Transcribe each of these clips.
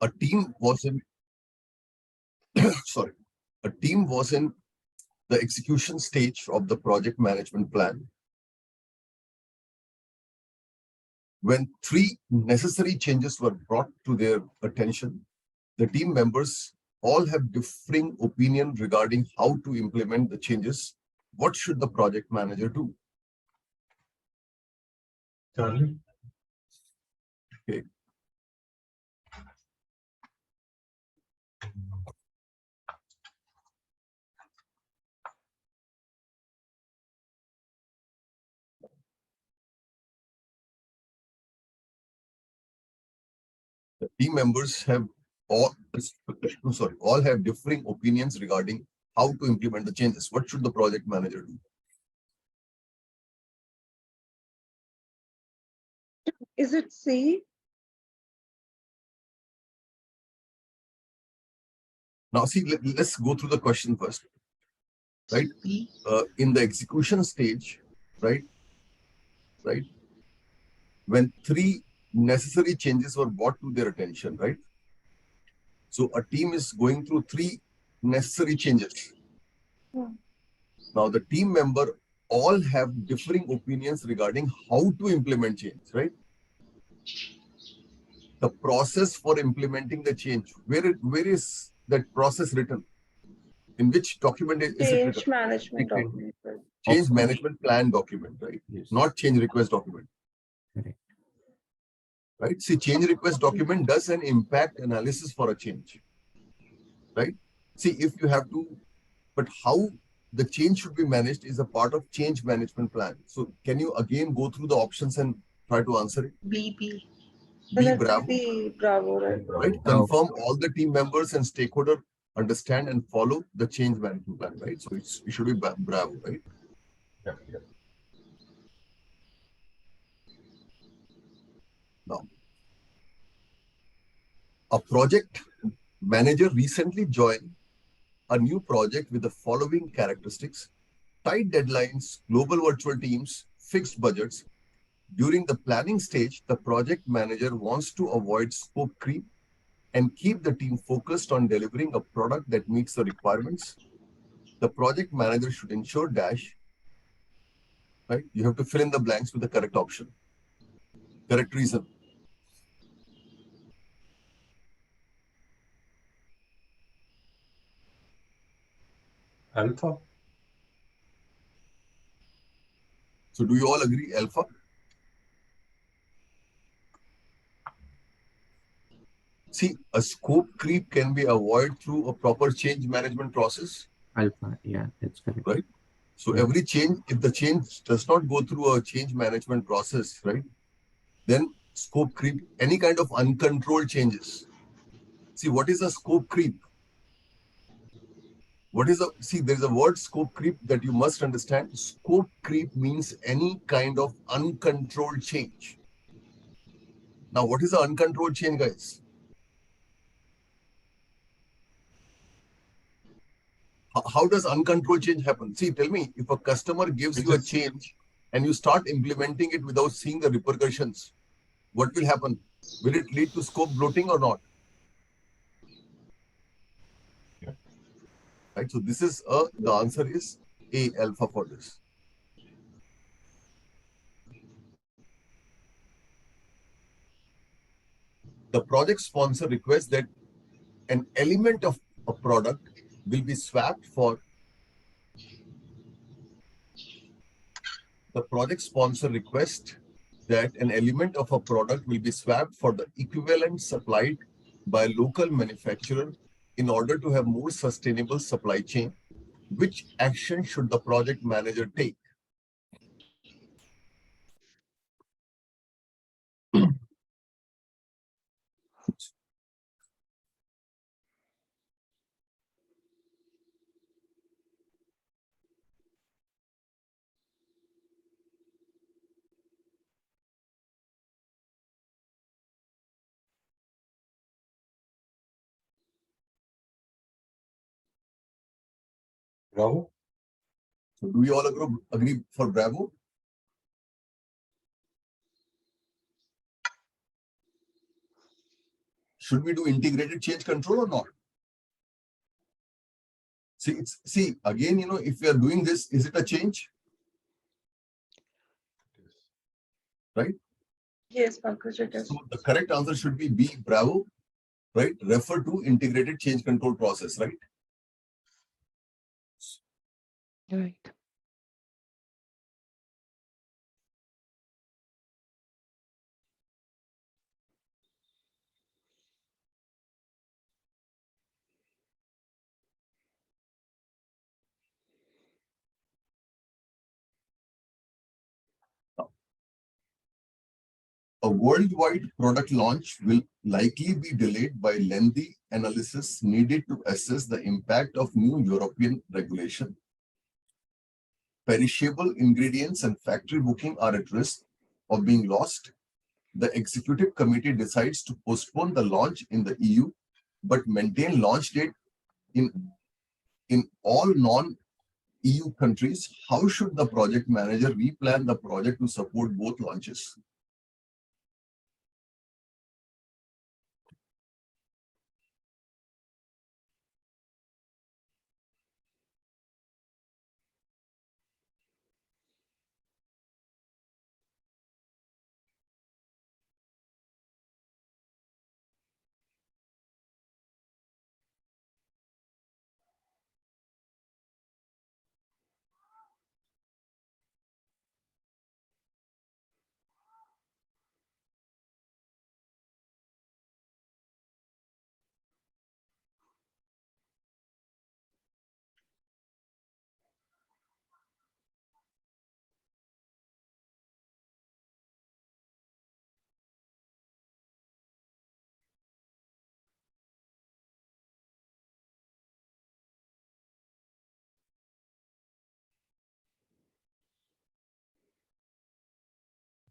A team was in sorry, a team was in the execution stage of the project management plan when 3 necessary changes were brought to their attention. The team members all have differing opinion regarding how to implement the changes. What should the project manager do? Charlie. Okay. The team members have all have differing opinions regarding how to implement the changes. What should the project manager do? Is it C? Now, see, let's go through the question first, right? In the execution stage, right? When 3 necessary changes were brought to their attention, right? So a team is going through 3 necessary changes. Now, the team member all have differing opinions regarding how to implement change, right? The process for implementing the change, where is that process written? In which document is it written? Change management document. Change management plan document, right? Yes. Not change request document. Correct. Right? See, change request document does an impact analysis for a change. Right? See, if you have to, but how the change should be managed is a part of change management plan. So can you again go through the options and try to answer it? B. Be Bravo. bravo. Right? Right? Confirm all the team members and stakeholder understand and follow the change management plan, right? So it should be bravo, right? Yeah. Now, a project manager recently joined a new project with the following characteristics: tight deadlines, global virtual teams, fixed budgets. During the planning stage, the project manager wants to avoid scope creep and keep the team focused on delivering a product that meets the requirements. The project manager should ensure dash, right? You have to fill in the blanks with the correct option. Correct reason. Alpha. So do you all agree, alpha? See, a scope creep can be avoided through a proper change management process. Alpha. Yeah, that's correct. Right. So Yeah. every change, if the change does not go through a change management process, right, then scope creep, any kind of uncontrolled changes. See, what is a scope creep? There's a word scope creep that you must understand. Scope creep means any kind of uncontrolled change. Now, what is an uncontrolled change, guys? How does uncontrolled change happen? See, tell me, if a customer gives you a change and you start implementing it without seeing the repercussions, what will happen? Will it lead to scope bloating or not? Yeah. Right. So this is the answer is A, alpha for this. The project sponsor requests that an element of a product will be swapped for the project sponsor request that an element of a product will be swapped for the equivalent supplied by a local manufacturer in order to have more sustainable supply chain. Which action should the project manager take? Bravo. So do we all agree for Bravo? should we do integrated change control or not? See again, if we are doing this, is it a change? Right? Yes, Pankaj, it is. So the correct answer should be B, bravo, right? Refer to integrated change control process, right? Right. A worldwide product launch will likely be delayed by lengthy analysis needed to assess the impact of new European regulation. Perishable ingredients and factory booking are at risk of being lost. The executive committee decides to postpone the launch in the EU, but maintain launch date in, in all non-EU countries. How should the project manager replan the project to support both launches?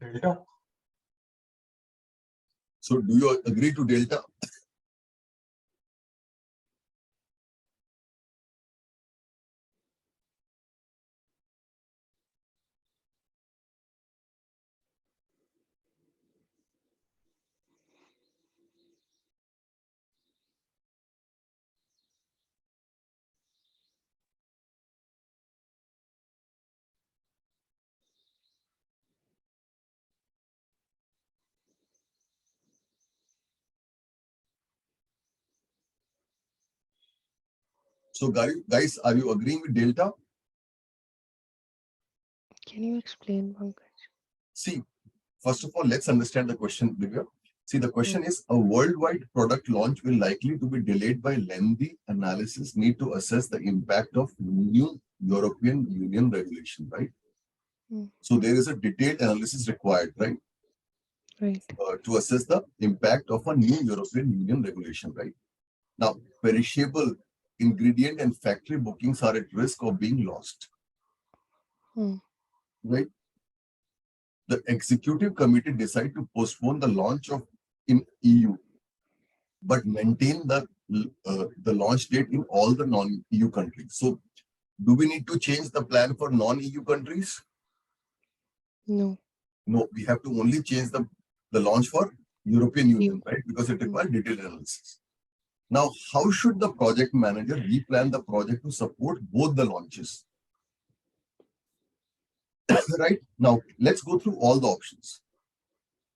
Delta. So do you agree to Delta? So guys, are you agreeing with Delta? Can you explain, Pankaj? See, first of all, let's understand the question, Divya. See, the question is a worldwide product launch will likely to be delayed by lengthy analysis need to assess the impact of new European Union regulation, right? Mm. So there is a detailed analysis required, right? Right. To assess the impact of a new European Union regulation, right? Now, perishable ingredient and factory bookings are at risk of being lost, Mm. right? The executive committee decided to postpone the launch of in EU, but maintain the launch date in all the non-EU countries. So, do we need to change the plan for non-EU countries? No. No, we have to only change the launch for European Union, You. right? Because it Mm. requires detailed analysis. Now, how should the project manager replan the project to support both the launches? Right? Now, let's go through all the options.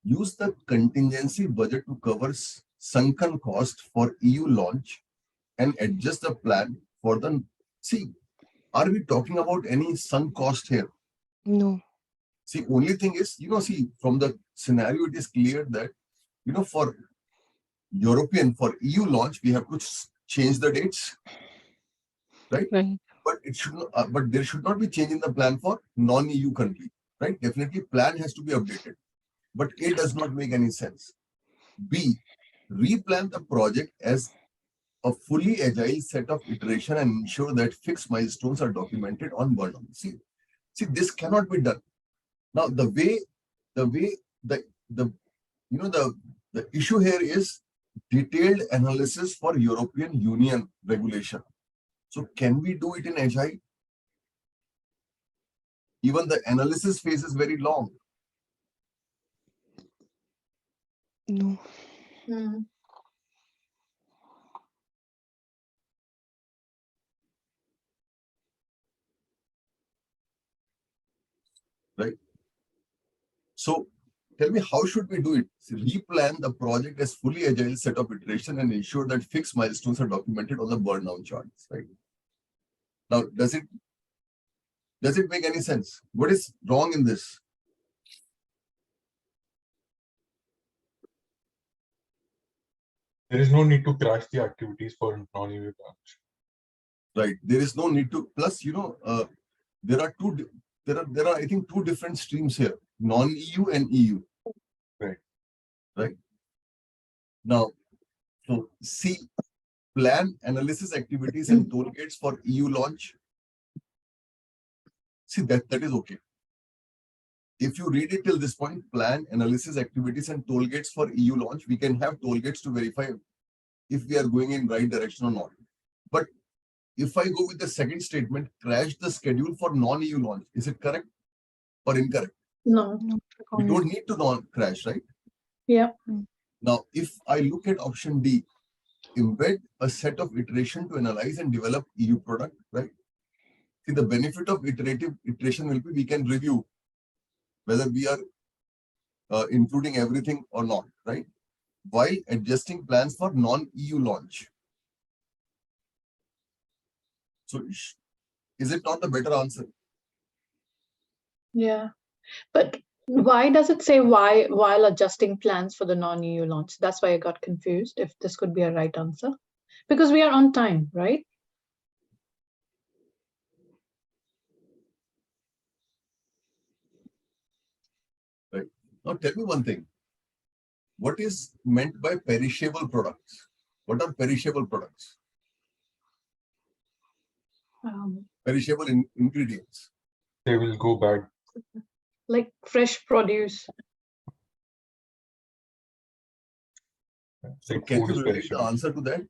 Use the contingency budget to cover sunken cost for EU launch and adjust the plan for the. See, are we talking about any sunk cost here? No. See, only thing is, see, from the scenario, it is clear that, for for EU launch, we have to change the dates, right? Right. But it should not, but there should not be change in the plan for non-EU country, right? Definitely, plan has to be updated, but A does not make any sense. B, replan the project as a fully agile set of iteration and ensure that fixed milestones are documented on burn-on. See, this cannot be done. Now, the way the the issue here is detailed analysis for European Union regulation. So, can we do it in agile? Even the analysis phase is very long. No. Hmm. So tell me, how should we do it? So replan the project as fully agile set of iteration and ensure that fixed milestones are documented on the burn down charts, right? Now, does it make any sense? What is wrong in this? There is no need to crash the activities for non-EU launch. Right. There is no need to. Plus, there are I think two different streams here: non-EU and EU. Right. Right. Now, so see, plan analysis activities and toll gates for EU launch. See that is okay. If you read it till this point, plan analysis activities and toll gates for EU launch, we can have toll gates to verify if we are going in right direction or not. But if I go with the second statement, crash the schedule for non-EU launch, is it correct or incorrect? No. No. We don't need to non-crash, right? Yeah. Now, if I look at option D, embed a set of iteration to analyze and develop EU product, right? See, the benefit of iterative iteration will be we can review whether we are including everything or not, right? While adjusting plans for non-EU launch. So, is it not the better answer? Yeah. But why does it say why while adjusting plans for the non-EU launch? That's why I got confused if this could be a right answer. Because we are on time, right? Right. Now, tell me one thing. What is meant by perishable products? What are perishable products? Perishable ingredients. They will go bad. Like fresh produce. So Like can food you is relate the perishable. answer to that?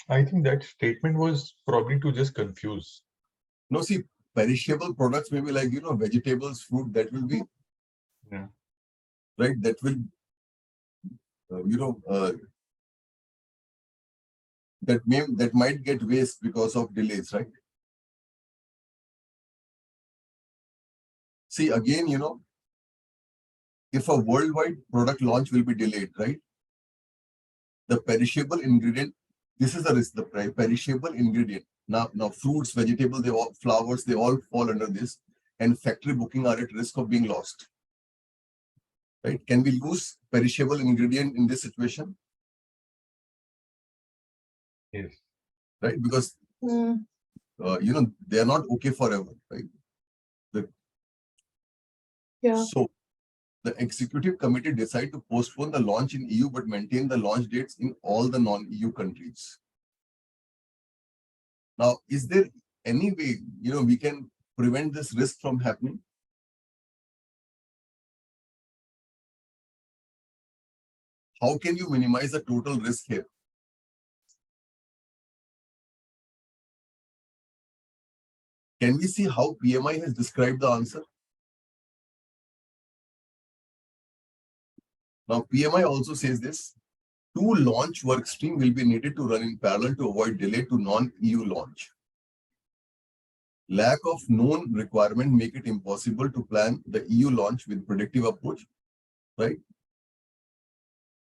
I think that statement was probably to just confuse. No, see, perishable products may be like, vegetables, fruit, that will be, Yeah. right? That will, that might get waste because of delays, right? See, again, if a worldwide product launch will be delayed, right? The perishable ingredient, this is the risk, the perishable ingredient. Now fruits, vegetables, flowers, they all fall under this, and factory booking are at risk of being lost. Right? Can we lose perishable ingredient in this situation? Yes. Right? Because they are not okay forever, right? Yeah. So the executive committee decided to postpone the launch in EU but maintain the launch dates in all the non-EU countries. Now, is there any way we can prevent this risk from happening? How can you minimize the total risk here? Can we see how PMI has described the answer? Now, PMI also says this: two launch work stream will be needed to run in parallel to avoid delay to non-EU launch. Lack of known requirement make it impossible to plan the EU launch with predictive approach, right?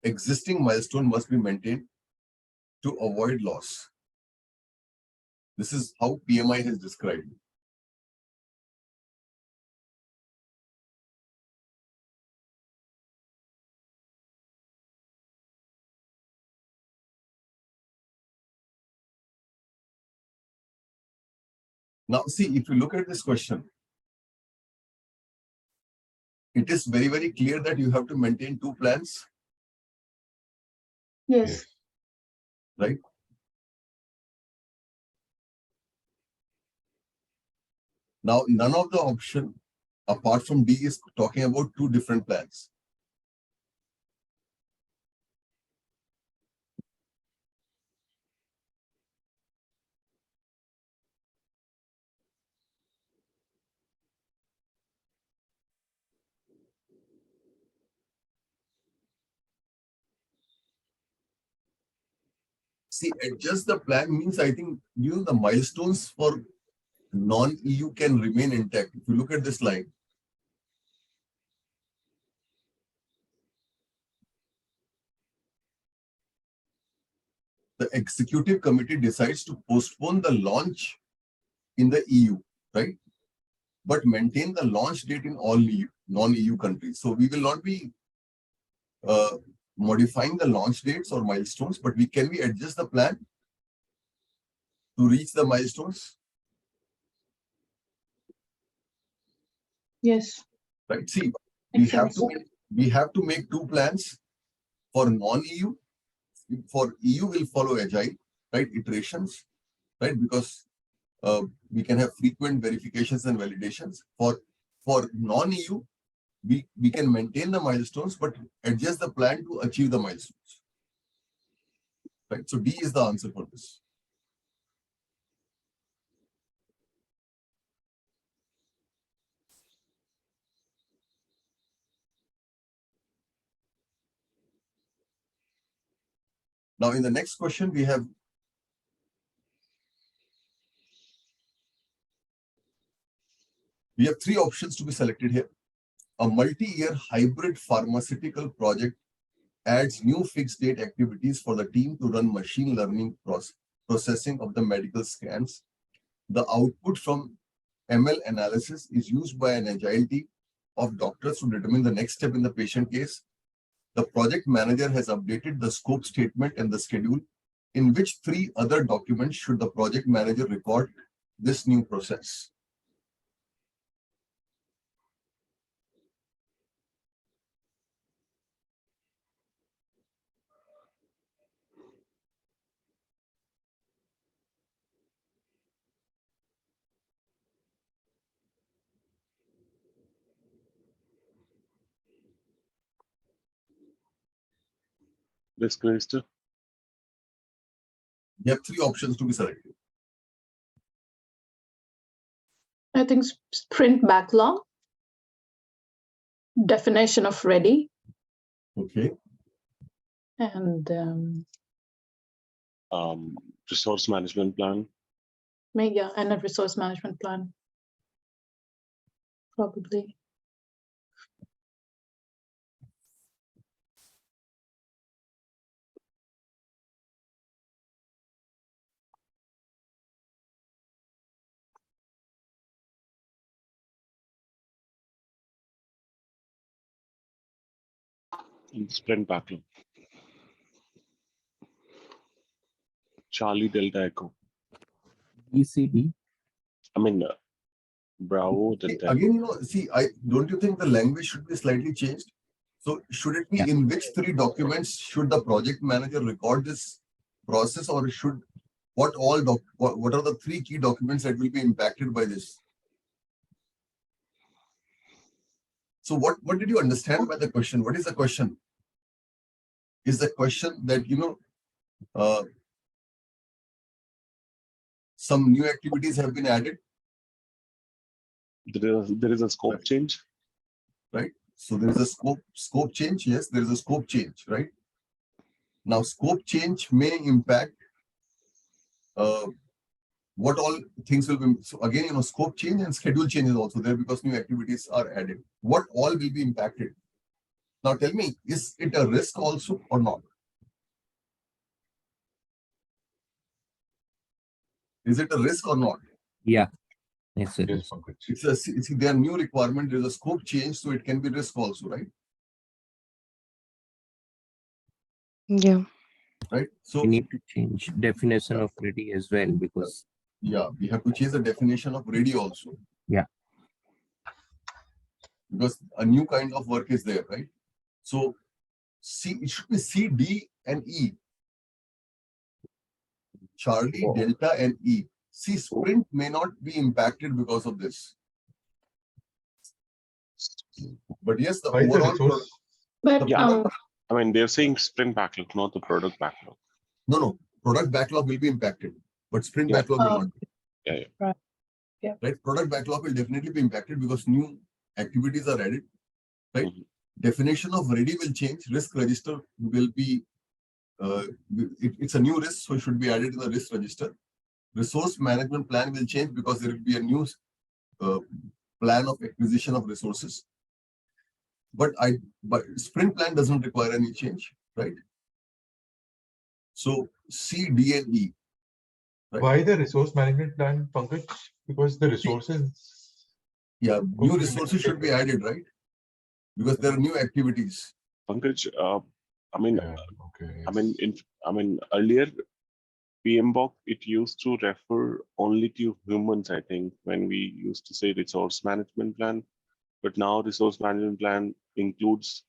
Existing milestone must be maintained to avoid loss. This is how PMI has described it. Now, see, if you look at this question, it is very, very clear that you have to maintain two plans, Yes. right? Now, none of the option apart from D is talking about two different plans. See, adjust the plan means I think the milestones for non-EU can remain intact. If you look at this line, the executive committee decides to postpone the launch in the EU, right? But maintain the launch date in all non-EU countries. So we will not be modifying the launch dates or milestones, but can we adjust the plan to reach the milestones? Yes. Right. See, Makes we have to make two plans for non-EU. For EU, will follow agile, right? Iterations, right? Because we can have frequent verifications and validations. For non-EU, we can maintain the milestones, but adjust the plan to achieve the milestones. Right. So D is the answer for this. Now, in the next question, we have three options to be selected here. A multi-year hybrid pharmaceutical project adds new fixed date activities for the team to run machine learning processing of the medical scans. The output from ML analysis is used by an agile team of doctors to determine the next step in the patient case. The project manager has updated the scope statement and the schedule. In which three other documents should the project manager record this new process? Risk register. You have three options to be selected. I think sprint backlog, definition of ready, Okay. and Resource management plan. yeah, and a resource management plan, probably. Sprint backlog. Charlie Delta Echo. ECD. I mean, Bravo Delta. Again, don't you think the language should be slightly changed? So should it be in which three documents should the project manager record this process, or what are the three key documents that will be impacted by this? So what did you understand by the question? What is the question? Is the question that some new activities have been added? There is a scope change. Right. So there is a scope change. Yes, there is a scope change, right? Now, scope change may impact what all things will be. So again, scope change and schedule change is also there because new activities are added. What all will be impacted? Now, tell me, is it a risk also or not? Is it a risk or not? Yeah. Yes, it Yes, is. Pankaj. It's their new requirement. There is a scope change, so it can be risk also, right? Yeah. Right. So We need to change definition of ready as well because yeah, we have to change the definition of ready also. Yeah. Because a new kind of work is there, right? So it should be C, D, and E. Charlie, Delta, and E. See, sprint may not be impacted because of this. But yes, the Why the overall resource? But Yeah. I mean, they're saying sprint backlog, not the product backlog. no, product backlog will be impacted, but sprint backlog will not be. Yeah. Right, product backlog will definitely be impacted because new activities are added. Right, definition of ready will change. Risk register will be it's a new risk, so it should be added in the risk register. resource management plan will change because there will be a new plan of acquisition of resources. But sprint plan doesn't require any change, right? So C, D, and E. Right? Why the resource management plan, Pankaj? Because the resources. Yeah, new resources should be added, right? Because there are new activities. Pankaj, I mean, Yeah, okay. I mean, earlier PMBOK, it used to refer only to humans, I think, when we used to say resource management plan. But now resource management plan includes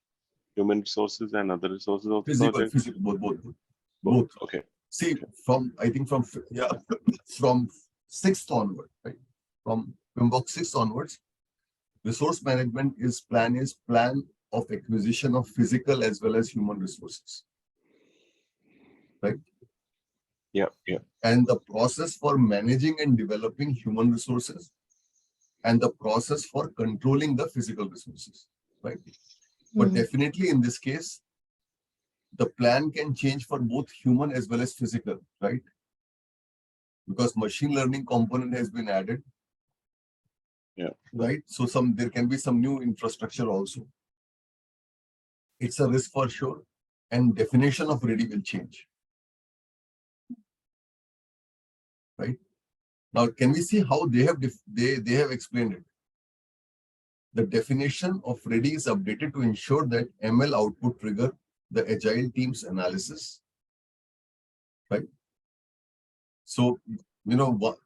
human resources and other resources of the project. Physical, both. Okay. See, from from 6th onward, right? From PMBOK 6 onwards, resource management is plan of acquisition of physical as well as human resources, right? Yeah. And the process for managing and developing human resources and the process for controlling the physical resources, right? But definitely in this case, the plan can change for both human as well as physical, right? Because machine learning component has been added. Yeah. Right. So there can be some new infrastructure also. It's a risk for sure. And definition of ready will change. Right. Now, can we see how they have they have explained it? The definition of ready is updated to ensure that ML output trigger the agile team's analysis. Right. So, you know what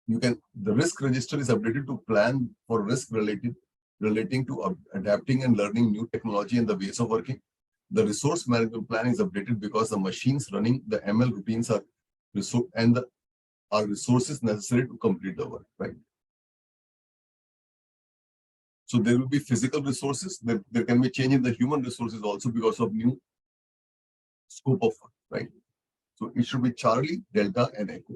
the risk register is updated to plan for risk relating to adapting and learning new technology and the ways of working. The resource management plan is updated because the machines running the ML routines are resources necessary to complete the work, right? So there will be physical resources. There can be change in the human resources also because of new scope of work, right? So it should be Charlie, Delta, and Echo.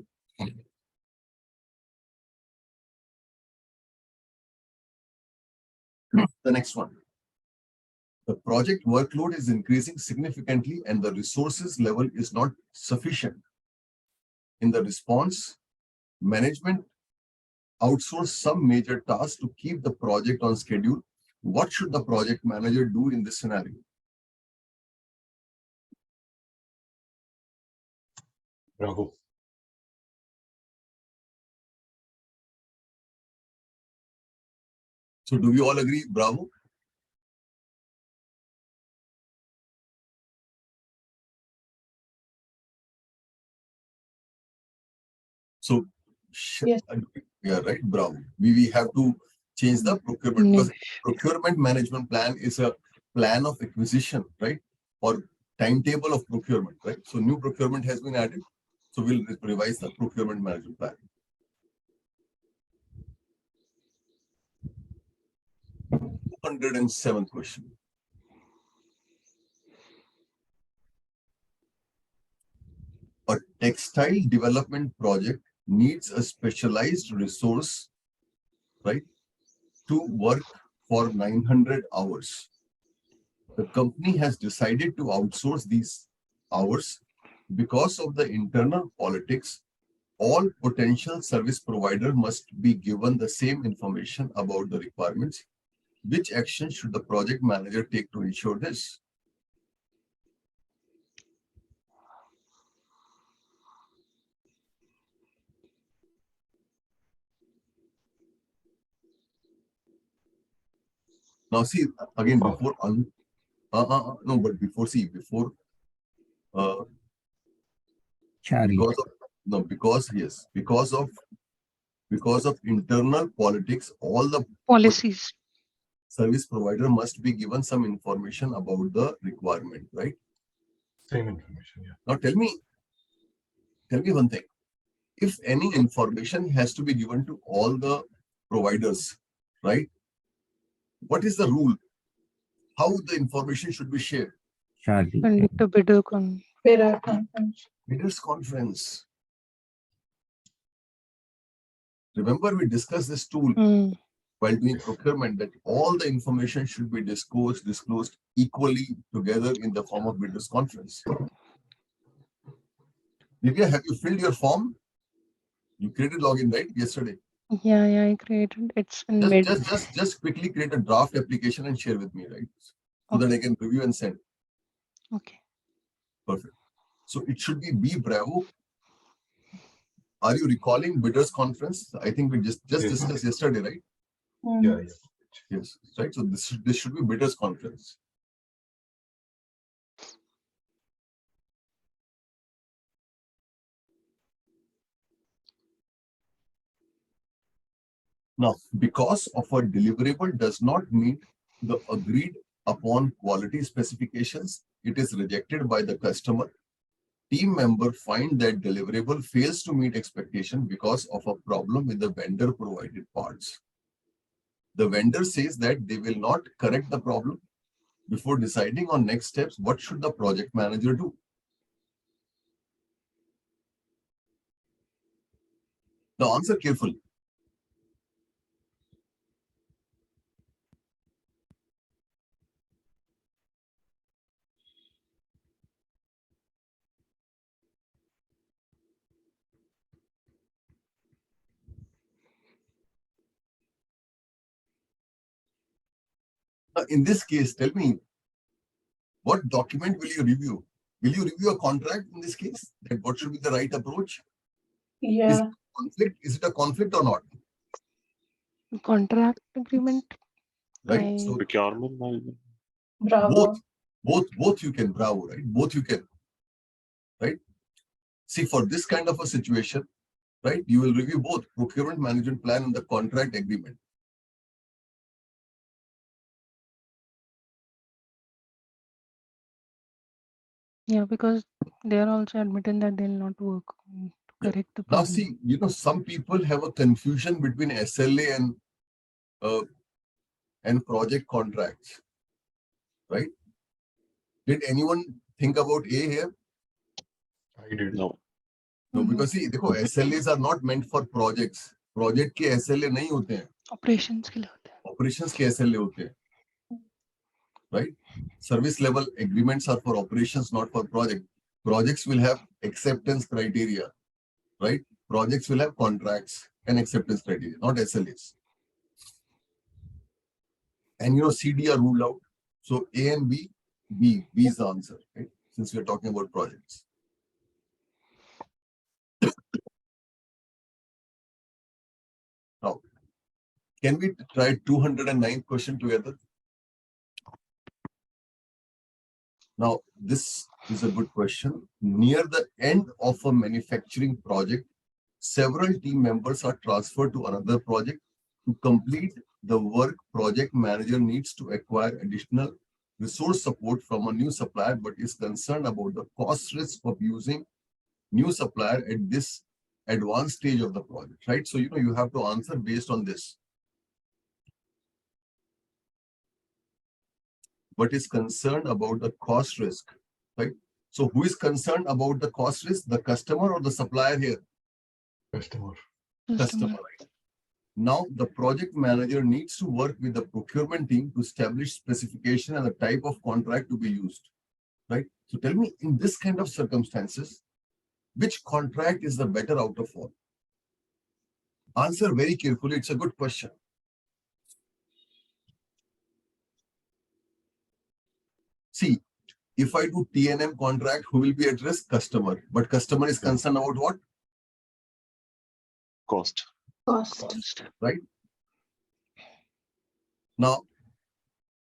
The next one. The project workload is increasing significantly and the resources level is not sufficient. In the response, management outsource some major tasks to keep the project on schedule. What should the project manager do in this scenario? Bravo. So do we all agree? Bravo. So Yes. yeah, right. Bravo. We have to change the procurement because procurement management plan is a plan of acquisition, right? Or timetable of procurement, right? So new procurement has been added. So we'll revise the procurement management plan. 207th question. A textile development project needs a specialized resource, right, to work for 900 hours. The company has decided to outsource these hours because of the internal politics. All potential service providers must be given the same information about the requirements. Which action should the project manager take to ensure this? Now, see, again, before, no, but before, Charlie. because of internal politics, all the Policies. service provider must be given some information about the requirement, right? Same information, yeah. Now tell me one thing. If any information has to be given to all the providers, right? What is the rule? How the information should be shared? Charlie. And to bidder Bidders conference. Remember, we discussed this tool while doing procurement that all the information should be disclosed equally together in the form of bidders conference. Divya, have you filled your form? You created login, right? Yesterday. Yeah, I created. It's in mid. Just quickly create a draft application and share with me, right? So that I can review and send. Okay. Perfect. So it should be Bravo. Are you recalling bidders conference? I think we just Yes. discussed yesterday, right? Yeah. Yes, right. So this should be bidders conference. Now, because of a deliverable does not meet the agreed upon quality specifications, it is rejected by the customer. Team member find that deliverable fails to meet expectation because of a problem with the vendor provided parts. The vendor says that they will not correct the problem. Before deciding on next steps, what should the project manager do? Now answer carefully. Now, in this case, tell me, what document will you review? Will you review a contract in this case? That what should be the right approach? Yeah. Is it a conflict or not? Contract agreement. Right. So Procurement management. Bravo. both you can, Bravo, right? Both you can, right? See, for this kind of a situation, right, you will review both procurement management plan and the contract agreement. Yeah, because they are also admitting that they'll not work to correct the Now, problem. see, some people have a confusion between SLA and project contracts, right? Did anyone think about A here? I did. No. No, because see, देखो, SLAs are not meant for projects. Project के SLA नहीं होते हैं. Operations के लिए होते हैं. Operations के SLA होते हैं. Right? Service level agreements are for operations, not for project. Projects will have acceptance criteria, right? Projects will have contracts and acceptance criteria, not SLAs. And CD are ruled out. So A and B is the answer, right? Since we are talking about projects. Now, can we try 209th question together? Now, this is a good question. Near the end of a manufacturing project, several team members are transferred to another project. To complete the work, project manager needs to acquire additional resource support from a new supplier, but is concerned about the cost risk of using new supplier at this advanced stage of the project, right? So, you have to answer based on this. But is concerned about the cost risk, right? So who is concerned about the cost risk, the customer or the supplier here? Customer. Customer, right? Now the project manager needs to work with the procurement team to establish specification and the type of contract to be used, right? So tell me, in this kind of circumstances, which contract is the better out of all? Answer very carefully. It's a good question. See, if I do T&M contract, who will be at risk? Customer. But customer is concerned about what? Cost. Right? Now,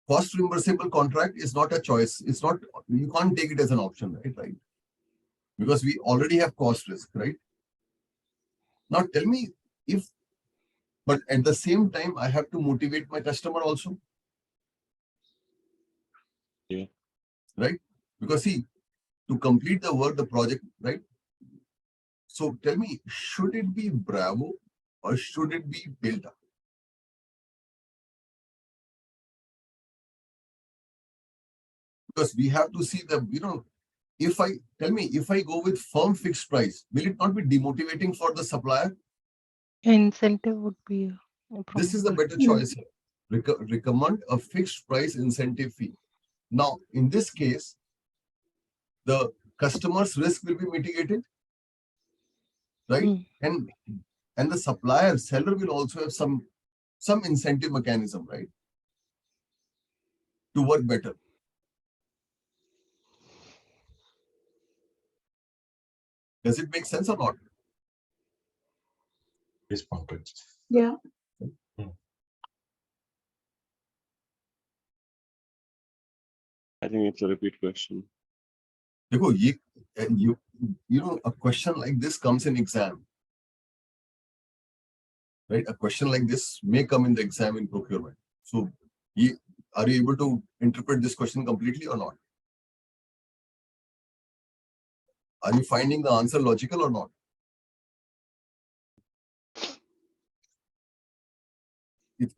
cost reimbursable contract is not a choice. It's not, you can't take it as an option, right? Because we already have cost risk, right? Now tell me but at the same time, I have to motivate my customer also. Yeah. Right? Because see, to complete the work, the project, right? So tell me, should it be Bravo or should it be built up? Because we have to see the, if I go with firm fixed price, will it not be demotivating for the supplier? Incentive would be a problem. This is the better choice here. Recommend a fixed price incentive fee. Now, in this case, the customer's risk will be mitigated. right? Mm. And the supplier seller will also have some incentive mechanism, right, to work better. Does it make sense or not? Yes, Pankaj. Yeah. I think it's a repeat question. Dekho, you know, a question like this comes in exam, right? A question like this may come in the exam in procurement. So, are you able to interpret this question completely or not? Are you finding the answer logical or not?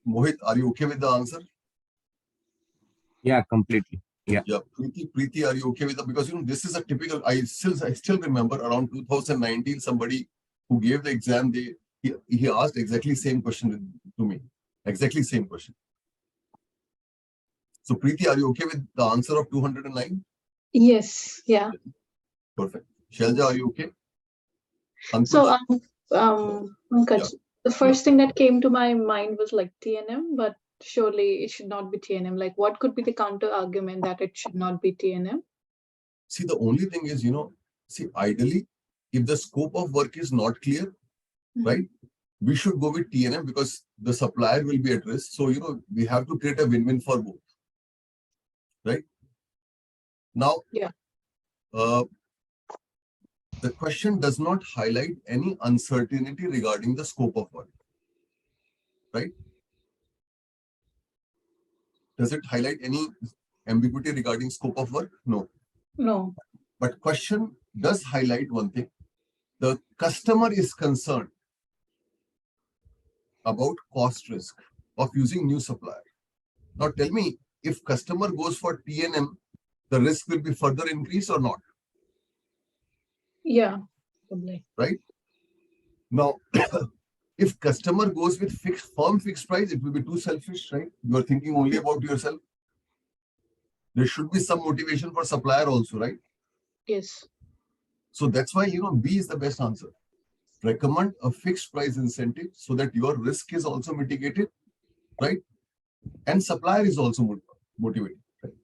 Mohit, are you okay with the answer? Yeah, completely. Yeah. Yeah, Preeti, are you okay with that? Because this is a typical. I still remember around 2019, somebody who gave the exam, he asked exactly same question to me, exactly same question. So Preeti, are you okay with the answer of 209? Yes. Yeah. Perfect. Shelja, are you okay? So Ankush? Pankaj, the first thing that came to my mind was like TNM, but surely it should not be TNM. Like, what could be the counter argument that it should not be TNM? See, the only thing is, ideally, if the scope of work is not clear, right, we should go with TNM because the supplier will be at risk. So, we have to create a win-win for both, right? Now, Yeah. The question does not highlight any uncertainty regarding the scope of work, right? Does it highlight any ambiguity regarding scope of work? No. No. But question does highlight one thing. The customer is concerned about cost risk of using new supplier. Now tell me, if customer goes for TNM, the risk will be further increased or not? Yeah. Probably. Right? Now, if customer goes with firm fixed price, it will be too selfish, right? You are thinking only about yourself. There should be some motivation for supplier also, right? Yes. So that's why, B is the best answer. Recommend a fixed price incentive so that your risk is also mitigated, right? And supplier is also motivated, right?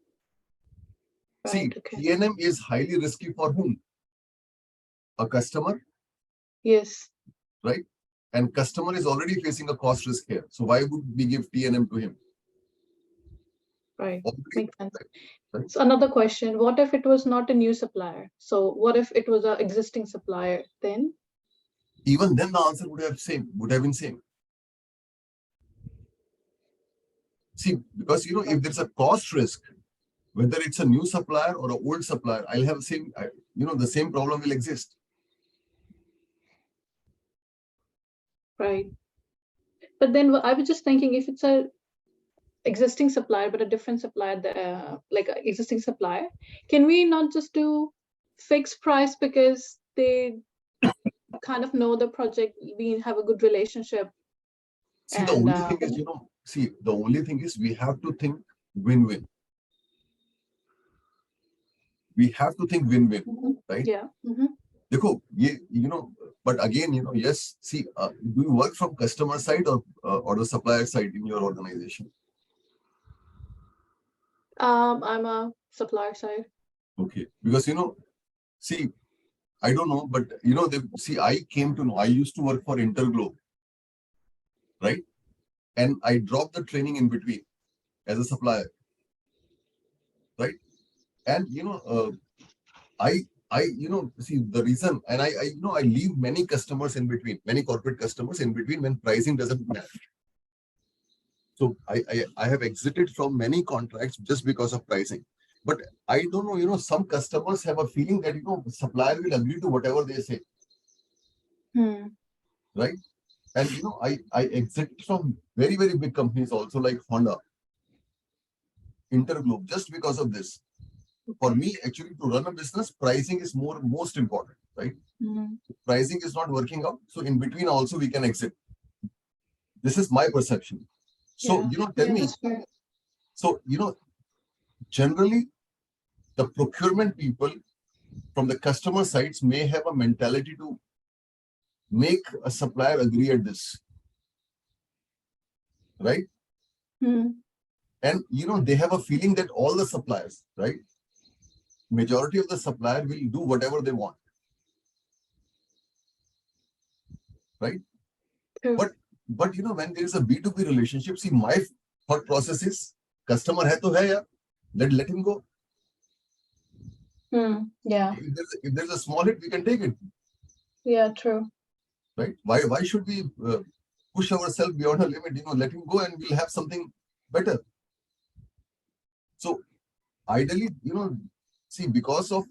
See, Right. Okay. TNM is highly risky for whom? A customer, Yes. right? And customer is already facing a cost risk here. So why would we give TNM to him? Right. Already, Makes sense. right? So another question, what if it was not a new supplier? So what if it was an existing supplier then? Even then the answer would have been same. See, because if there's a cost risk, whether it's a new supplier or an old supplier, I'll have the same problem will exist. Right. But then I was just thinking, if it's a existing supplier but a different supplier, like an existing supplier, can we not just do fixed price because they kind of know the project, we have a good relationship? See, the And only thing is, the only thing is we have to think win-win. We have to think win-win, right? Yeah. Dekho, but again, yes, see, do you work from customer side or the supplier side in your organization? I'm a supplier side. Okay, because see, I don't know, but I came to know, I used to work for Interglobe, right? And I dropped the training in between as a supplier, right? And I see the reason, and I leave many customers in between, many corporate customers in between when pricing doesn't match. So I have exited from many contracts just because of pricing. But I don't know, some customers have a feeling that supplier will agree to whatever they say, right? And I exited from very, very big companies also like Honda, Interglobe, just because of this. For me, actually, to run a business, pricing is most important, right? Pricing is not working out, so in between also we can exit. This is my perception. So tell me. So generally, the procurement people from the customer sides may have a mentality to make a supplier agree at this, right? And they have a feeling that all the suppliers, right? Majority of the supplier will do whatever they want, right? True. But when there is a B2B relationship, see, my thought process is customer hai to hai yaar, let him go. Yeah. If there's a small hit, we can take it, Yeah. True. right? Why should we push ourselves beyond a limit? Let him go and we'll have something better. So ideally, see, because of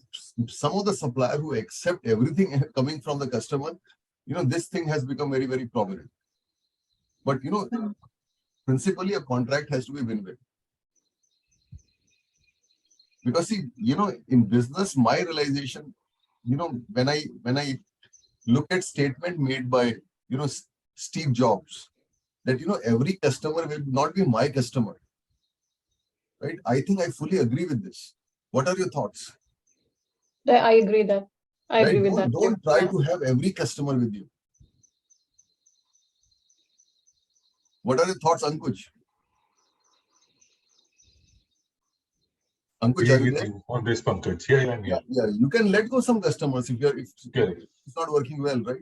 some of the supplier who accept everything coming from the customer, this thing has become very, very prominent. But principally a contract has to be win-win. Because see, in business, my realization, when I look at statement made by Steve Jobs, that every customer will not be my customer, right? I think I fully agree with this. What are your thoughts? I agree that. I agree with that. Don't try to have every customer with you. What are your thoughts, Ankush? Ankush, are you there? On this, Pankaj. Yeah. Yeah, you can let go some customers if it's not working well, right?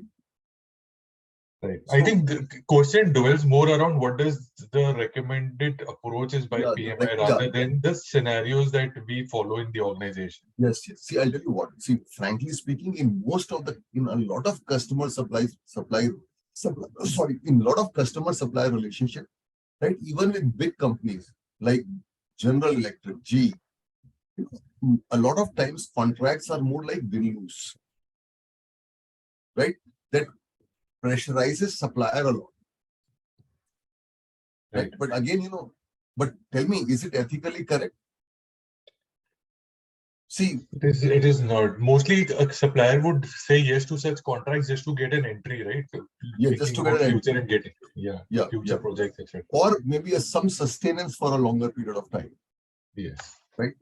Right. So, I think the question dwells more around what is the recommended approaches by PMI rather than the scenarios that we follow in the organization. Yes. See, I'll tell you what. See, frankly speaking, in a lot of customer in a lot of customer supply relationship, right? Even with big companies like General Electric, GE, a lot of times contracts are more like win-lose, right? That pressurizes supplier a lot, right? But again, but tell me, is it ethically correct? See, it is not. Mostly a supplier would say yes to such contracts just to get an entry, right? Yeah, just to get an future entry. and getting future projects, etc. Or maybe some sustenance for a longer period of time. Yes. Right.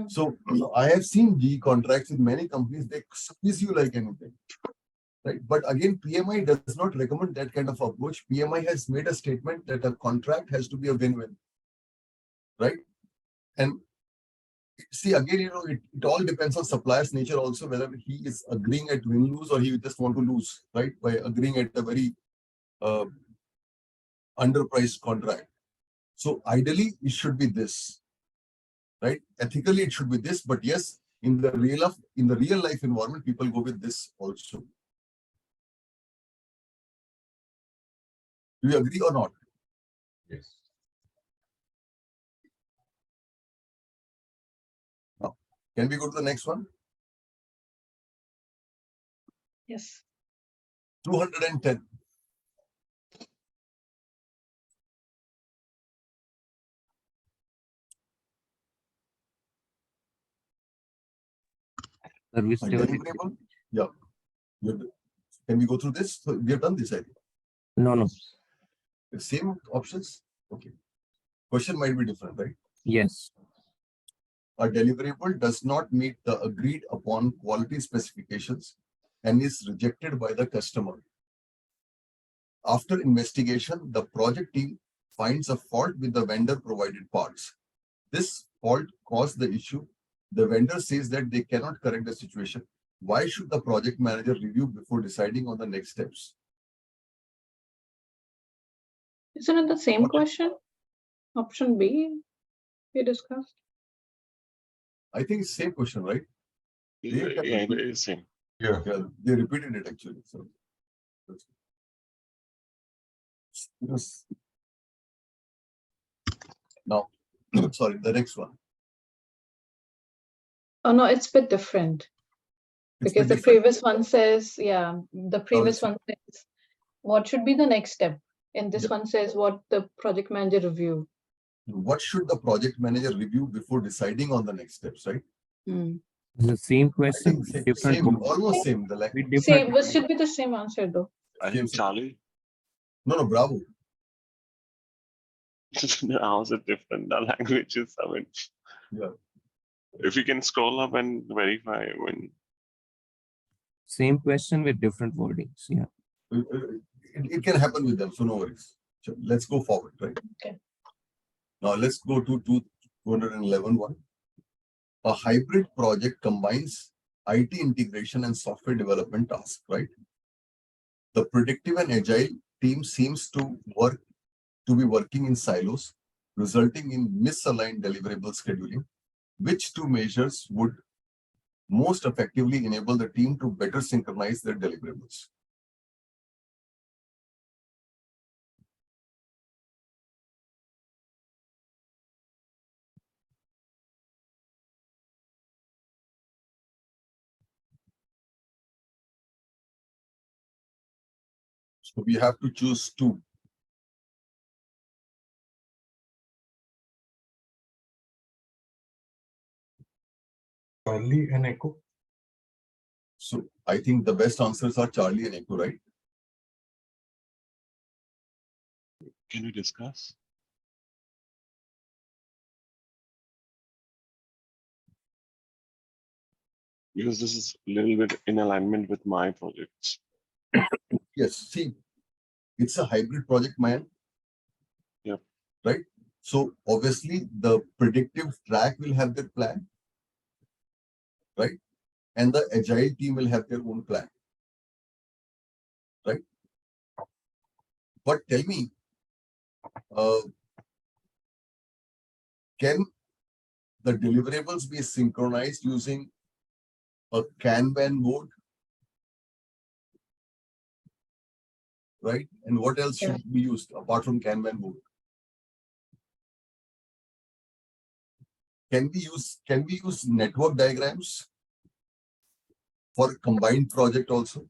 So I have seen GE contracts with many companies, they squeeze you like anything. Right. But again, PMI does not recommend that kind of approach. PMI has made a statement that a contract has to be a win-win. Right. And see, again, it all depends on supplier's nature also, whether he is agreeing at win-lose or he just want to lose, right? By agreeing at a very underpriced contract. So ideally, it should be this. Right? Ethically, it should be this, but yes, in the real life environment, people go with this also. Do you agree or not? Yes. Now, can we go to the next one? Yes. 210. Service Deliverable? Yeah. Can we go through this? So we have done this, I think. No. The same options? Okay. Question might be different, right? Yes. A deliverable does not meet the agreed upon quality specifications and is rejected by the customer. After investigation, the project team finds a fault with the vendor provided parts. This fault caused the issue. The vendor says that they cannot correct the situation. Why should the project manager review before deciding on the next steps? Isn't it the same question? Option B we discussed. I think it's the same question, right? Yeah, it is same. Yeah. They repeated it actually. So yes. Now, sorry, the next one. Oh no, it's a bit different. Because the previous one says, the previous one says what should be the next step. And this one says what the project manager review. What should the project manager review before deciding on the next steps, right? The same question, almost same. Same, but should be the same answer though. I think Charlie. No, bravo. How is it different? The language is, if you can scroll up and verify when. Same question with different wordings. Yeah. it can happen with them, so no worries. So let's go forward, right? Okay. Now let's go to 211 one. A hybrid project combines IT integration and software development tasks, right? The predictive and agile team seems to be working in silos, resulting in misaligned deliverable scheduling. Which two measures would most effectively enable the team to better synchronize their deliverables? So we have to choose two. Charlie and Echo. So I think the best answers are Charlie and Echo, right? Can we discuss? Because this is a little bit in alignment with my projects. Yes, see, it's a hybrid project, man. Yeah. Right? So obviously the predictive track will have their plan, right? And the agile team will have their own plan, right? But tell me, can the deliverables be synchronized using a Kanban board? Right? And what else should be used apart from Kanban board? Can we use network diagrams for combined project also?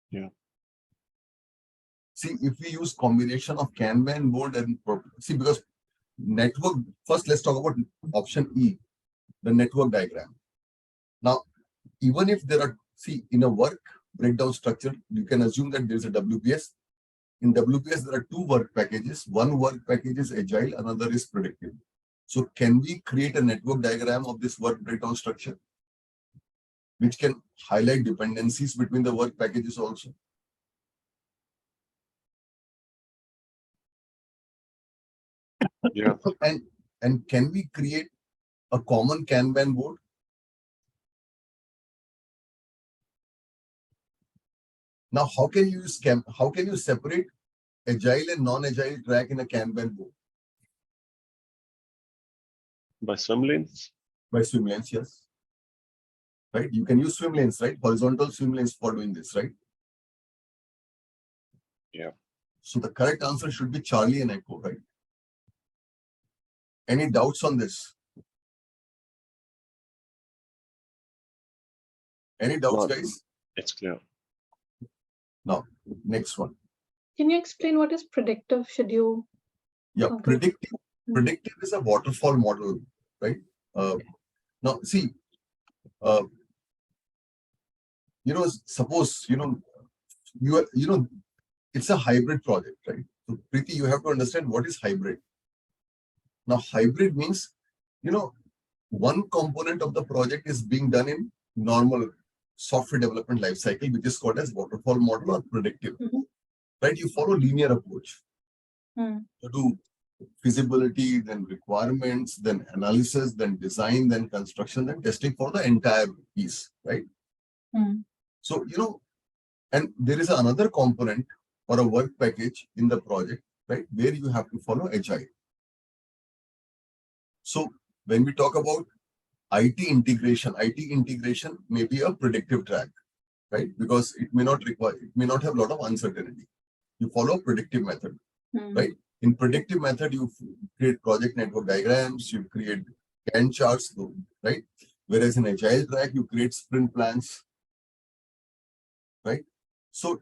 Yeah. See, if we use combination of Kanban board and see, because network, first let's talk about option E, the network diagram. Now, even if there are, see, in a work breakdown structure, you can assume that there's a WPS. In WPS, there are two work packages. One work package is agile, another is predictive. So can we create a network diagram of this work breakdown structure, which can highlight dependencies between the work packages also? Yeah. And can we create a common Kanban board? Now, how can you separate agile and non-agile track in a Kanban board? By swim lanes? By swim lanes, yes. Right? You can use swim lanes, right? Horizontal swim lanes for doing this, right? Yeah. So the correct answer should be Charlie and Echo, right? Any doubts on this? Any doubts, guys? It's clear. Now, next one. Can you explain what is predictive schedule? Yeah, Okay. predictive is a waterfall model, right? Now, see, suppose, it's a hybrid project, right? So, Preeti, you have to understand what is hybrid. Now, hybrid means, one component of the project is being done in normal software development lifecycle, which is called as waterfall model or predictive, right? You follow linear approach. You do feasibility, then requirements, then analysis, then design, then construction, then testing for the entire piece, right? So, and there is another component or a work package in the project, right, where you have to follow agile. So when we talk about IT integration may be a predictive track, right? Because it may not have a lot of uncertainty. You follow a predictive method, right? In predictive method, you create project network diagrams, you create Gantt charts, right? Whereas in agile track, you create sprint plans, right? So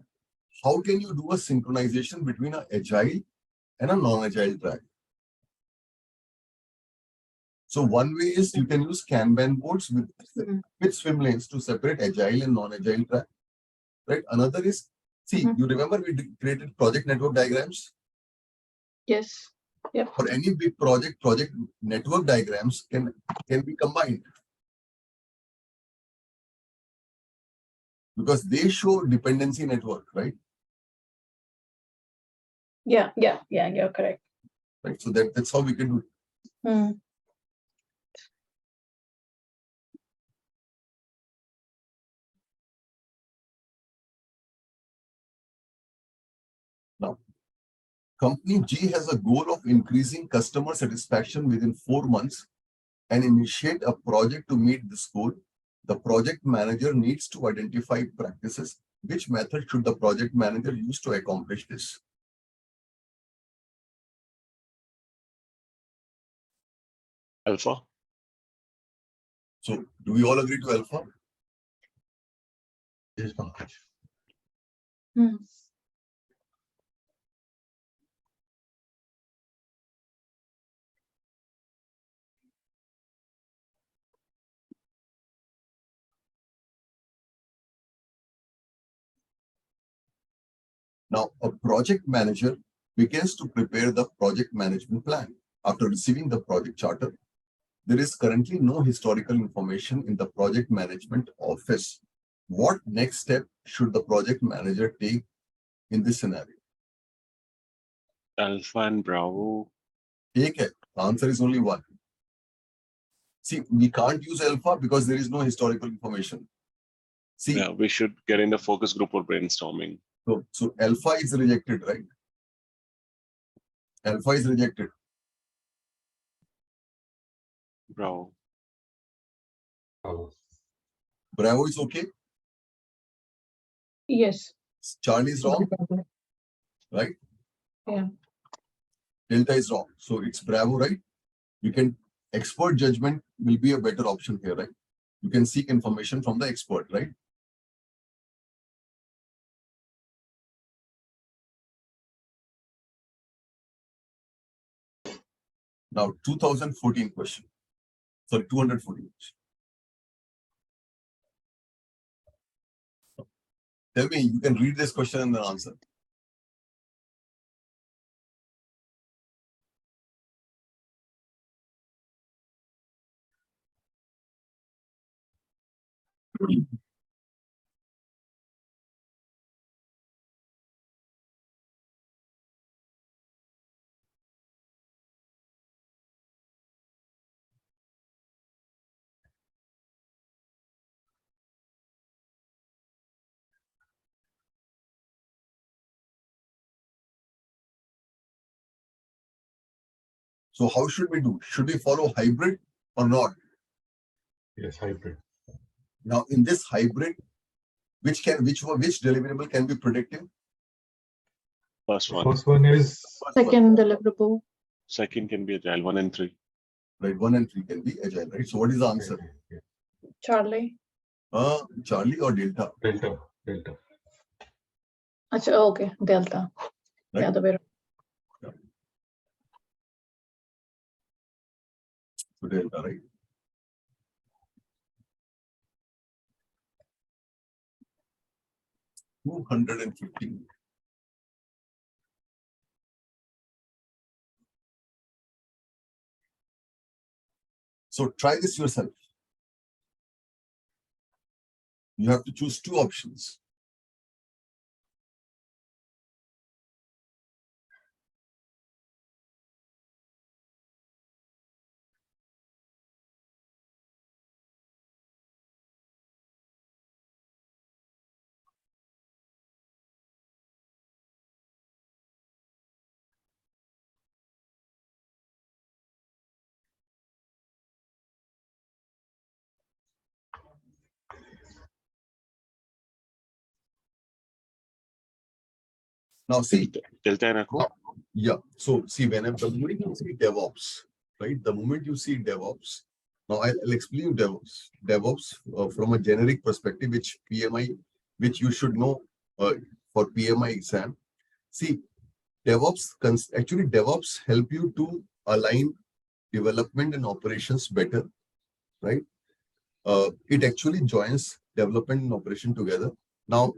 how can you do a synchronization between an agile and a non-agile track? So one way is you can use Kanban boards with swim lanes to separate agile and non-agile track, right? Another is, see, you remember we created project network diagrams? Yes. Yep. For any big project network diagrams can be combined. because they show dependency network, right? Yeah, you're correct. Right. So that's how we can do it. Now, company G has a goal of increasing customer satisfaction within 4 months and initiate a project to meet this goal. The project manager needs to identify practices. Which method should the project manager use to accomplish this? Alpha. So, do we all agree to alpha? Yes, Pankaj. Now, a project manager begins to prepare the project management plan. After receiving the project charter, there is currently no historical information in the project management office. What next step should the project manager take in this scenario? Alpha and Bravo. Take it. The answer is only one. See, we can't use alpha because there is no historical information. See, yeah, we should get in the focus group or brainstorming. So alpha is rejected, right? Alpha is rejected. Bravo. Bravo is okay. Yes. Charlie is wrong, right? Yeah. Delta is wrong. So it's Bravo, right? You can, expert judgment will be a better option here, right? You can seek information from the expert, right? Now, 2014 question. Sorry, 214 question. Tell me, you can read this question and then answer. So how should we do? Should we follow hybrid or not? Yes, hybrid. Now, in this hybrid, which deliverable can be predictive? First one. First one is Second deliverable. Second can be agile, 1 and 3. Right, 1 and 3 can be agile, right? So what is the answer? Charlie. Charlie or Delta? Delta. Achha, okay, Delta. Right? The other way around. Yeah. So Delta, right? $215. So try this yourself. You have to choose 2 options. Now see, Delta and Echo. yeah. So see, whenever the moment you see DevOps, right? The moment you see DevOps, now I'll explain DevOps. DevOps from a generic perspective, which you should know for PMI exam. See, DevOps help you to align development and operations better, right? It actually joins development and operation together. Now,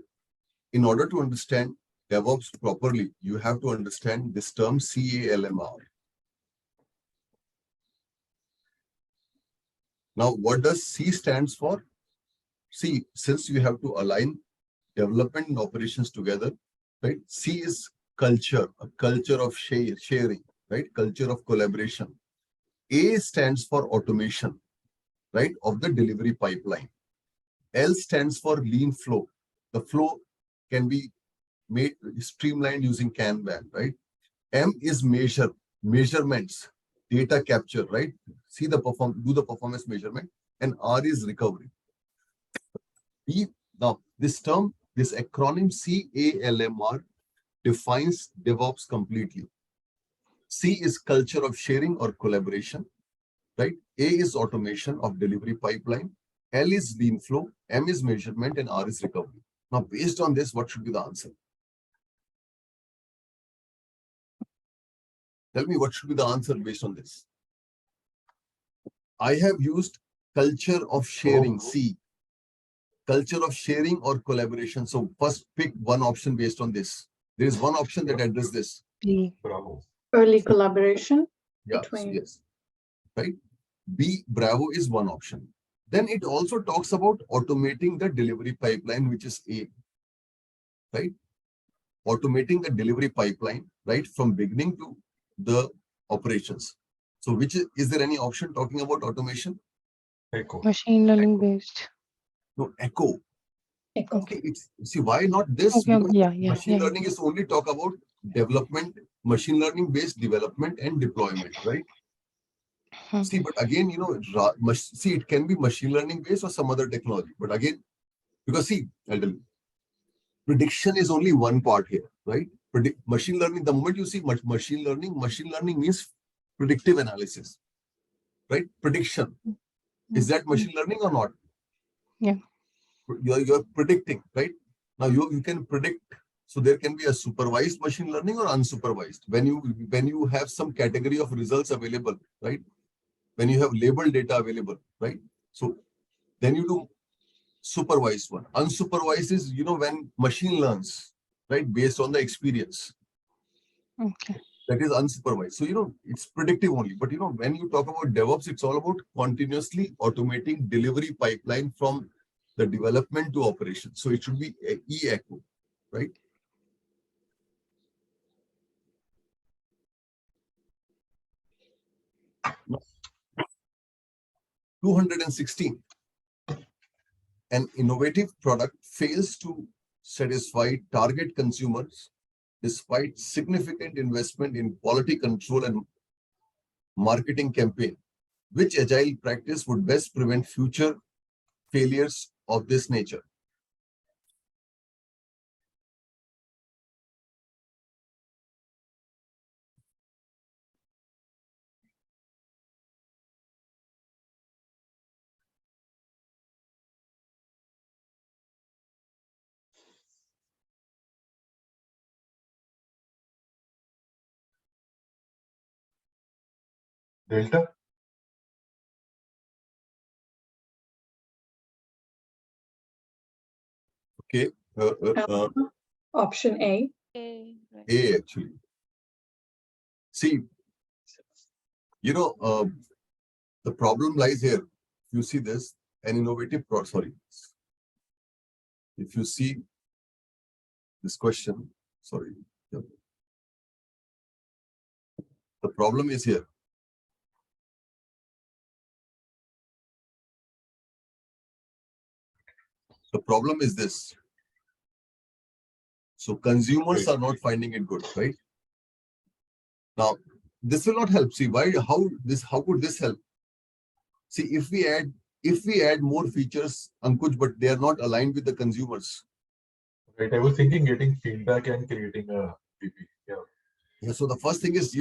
in order to understand DevOps properly, you have to understand this term CALMR. Now, what does C stands for? C, since you have to align development and operations together, right? C is culture, a culture of sharing, right? Culture of collaboration. A stands for automation, right, of the delivery pipeline. L stands for lean flow. The flow can be made streamlined using Kanban, right? M is measurements, data capture, right? Do the performance measurement. And R is recovery. Now, this acronym CALMR defines DevOps completely. C is culture of sharing or collaboration, right? A is automation of delivery pipeline. L is lean flow. M is measurement, and R is recovery. Now, based on this, what should be the answer? Tell me what should be the answer based on this. I have used culture of sharing, C. Culture of sharing or collaboration. So first pick one option based on this. There is one option that addresses this. B. Bravo. Early collaboration between. Yes. Right. B, Bravo is one option. Then it also talks about automating the delivery pipeline, which is A. Right. Automating the delivery pipeline, right, from beginning to the operations. So which is there any option talking about automation? Echo. Machine learning based. No, Echo. Echo. Okay, see why not this? Okay, Because machine learning is only talk about development, machine learning based development and deployment, right? See, but again, see, it can be machine learning based or some other technology. But again, because see, I'll tell you, prediction is only one part here, right? Machine learning, the moment you see machine learning means predictive analysis, right? Prediction. Is that machine learning or not? Yeah. You're predicting, right? Now you can predict. So there can be a supervised machine learning or unsupervised. When you have some category of results available, right? When you have labeled data available, right? So then you do supervised one. Unsupervised is, when machine learns, right? Based on the experience. Okay. That is unsupervised. So, it's predictive only. But, when you talk about DevOps, it's all about continuously automating delivery pipeline from the development to operation. So it should be E-Echo, right? No. 216. An innovative product fails to satisfy target consumers despite significant investment in quality control and marketing campaign. Which agile practice would best prevent future failures of this nature? Delta? Okay. Option A. A actually. See, the problem lies here. You see this, an innovative sorry. If you see this question, sorry. The problem is here. The problem is this. So consumers are not finding it good, right? Now, this will not help. See, why? How could this help? See, if we add more features, Ankush, but they are not aligned with the consumers. Right. I was thinking getting feedback and creating a PP. Yeah. So the first thing is,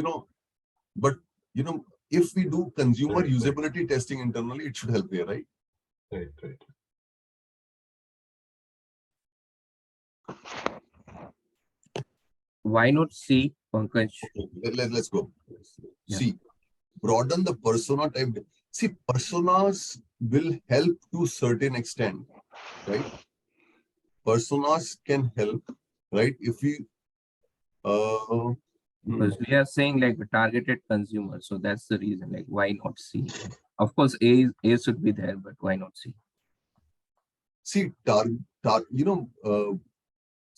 if we do consumer usability testing internally, it should help here, right? Right. Why not C, Pankaj? Let's go. C. Broaden the persona type. See, personas will help to certain extent, right? Personas can help, right? If we because we are saying like a targeted consumer, so that's the reason. Like, why not C? Of course, A should be there, but why not C? See,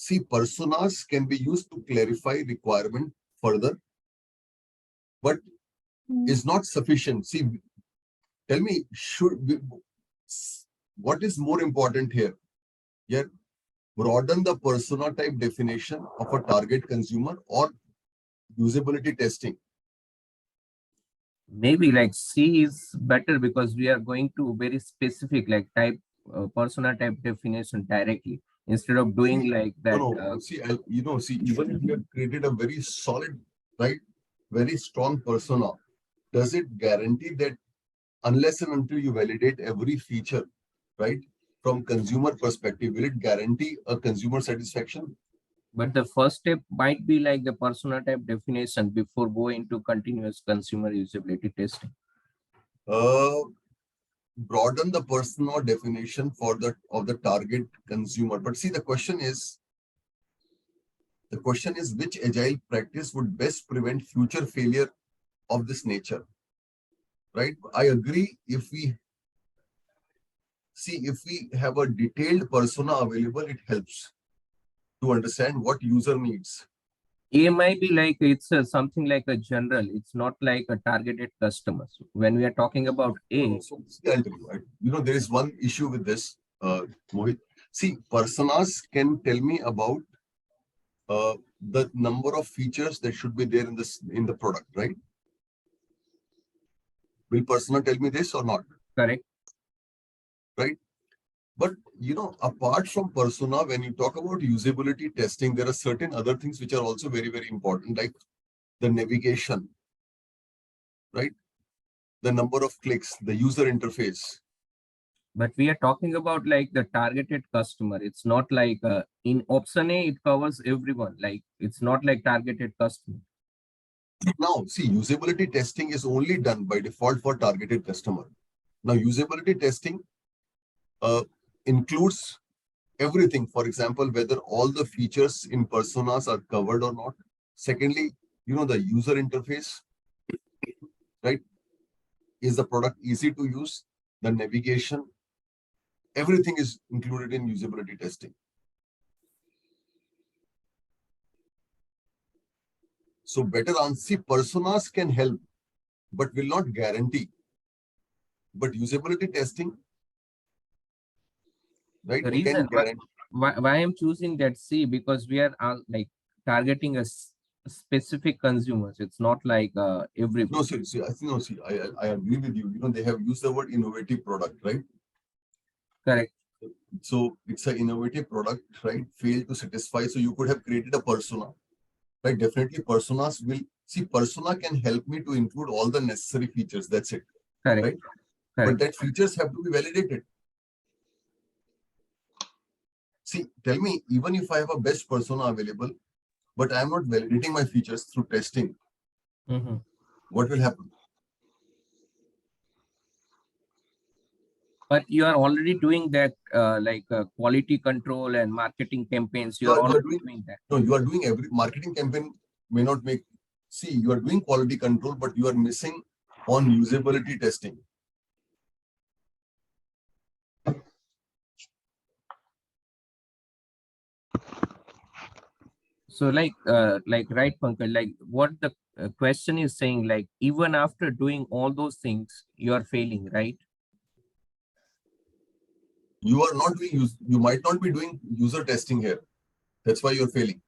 See, personas can be used to clarify requirement further, but is not sufficient. See, tell me, what is more important here? Yeah, broaden the persona type definition of a target consumer or usability testing. Maybe like C is better because we are going to very specific like type persona type definition directly instead of doing like that. No. See, even if you have created a very solid, right, very strong persona, does it guarantee that unless and until you validate every feature, right, from consumer perspective, will it guarantee a consumer satisfaction? But the first step might be like the persona type definition before going to continuous consumer usability testing. Broaden the persona definition of the target consumer. But see, the question is which agile practice would best prevent future failure of this nature, right? I agree. If we have a detailed persona available, it helps to understand what user needs. It might be like it's something like a general. It's not like a targeted customer. So when we are talking about A, So see, I'll tell you, there is one issue with this, Mohit. See, personas can tell me about the number of features that should be there in the product, right? Will persona tell me this or not? correct? Right? But apart from persona, when you talk about usability testing, there are certain other things which are also very, very important, like the navigation, right? The number of clicks, the user interface. But we are talking about like the targeted customer. It's not like in option A, it covers everyone. Like it's not like targeted customer. Now, see, usability testing is only done by default for targeted customer. Now, usability testing includes everything. For example, whether all the features in personas are covered or not. Secondly, the user interface, right? Is the product easy to use? The navigation, everything is included in usability testing. So better answer, see, personas can help, but will not guarantee. But usability testing, right, The can reason guarantee. why I'm choosing that C, because we are like targeting a specific consumers. It's not like everyone. No, see, I agree with you. They have used the word innovative product, right? Correct. So it's an innovative product, right? Failed to satisfy. So you could have created a persona, right? Definitely personas will see, persona can help me to include all the necessary features. That's it. Correct. Right? Correct. But that features have to be validated. See, tell me, even if I have a best persona available, but I am not validating my features through testing, what will happen? But you are already doing that, like quality control and marketing campaigns. You are already doing that. No, you are doing every marketing campaign may not make. See, you are doing quality control, but you are missing on usability testing. So right, Pankaj, like what the question is saying, like even after doing all those things, you are failing, right? You are not doing you might not be doing user testing here. That's why you're failing.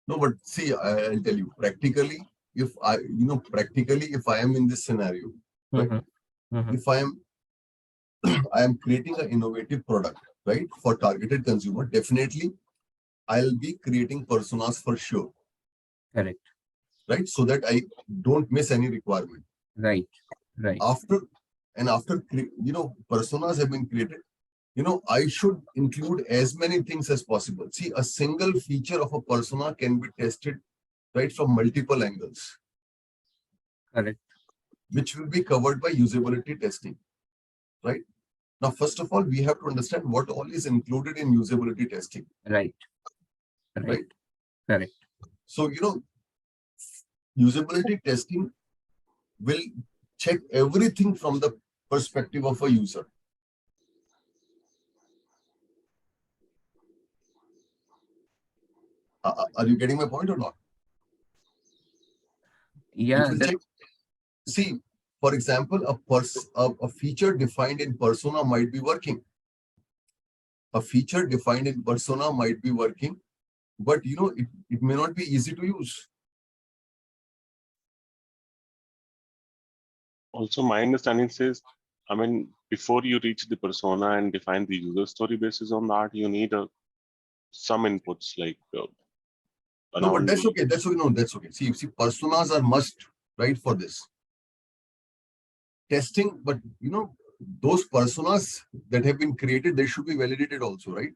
No, but see, I'll tell you, practically, if I am in this scenario, right? If I am creating an innovative product, right, for targeted consumer, definitely I'll be creating personas for sure. Correct. Right, so that I don't miss any requirement. Right. After personas have been created, I should include as many things as possible. See, a single feature of a persona can be tested, right, from multiple angles. Correct. Which will be covered by usability testing, right? Now, first of all, we have to understand what all is included in usability testing. Right. Correct. So, usability testing will check everything from the perspective of a user. Are you getting my point or not? Yeah. See, for example, a feature defined in persona might be working. A feature defined in persona might be working, but it may not be easy to use. Also, my understanding says, I mean, before you reach the persona and define the user story basis on that, you need some inputs like No, but that's okay. That's okay. No, that's okay. See, personas are must, right, for this testing. But those personas that have been created, they should be validated also, right?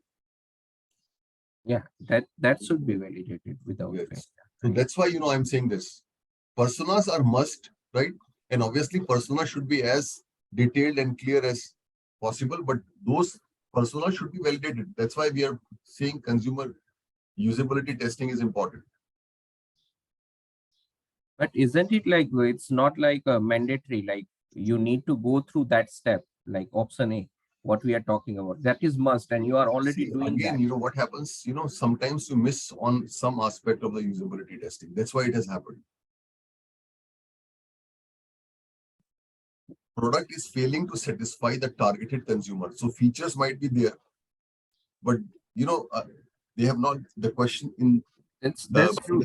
Yeah, that should be validated without fail. So that's why I'm saying this. Personas are must, right? And obviously, personas should be as detailed and clear as possible. But those personas should be validated. That's why we are saying consumer usability testing is important. But isn't it like it's not like a mandatory, like you need to go through that step, like option A, what we are talking about? That is must, and you are already doing again, that. What happens, sometimes you miss on some aspect of the usability testing. That's why it has happened. Product is failing to satisfy the targeted consumer. So features might be there, but they have not. The question in that's true.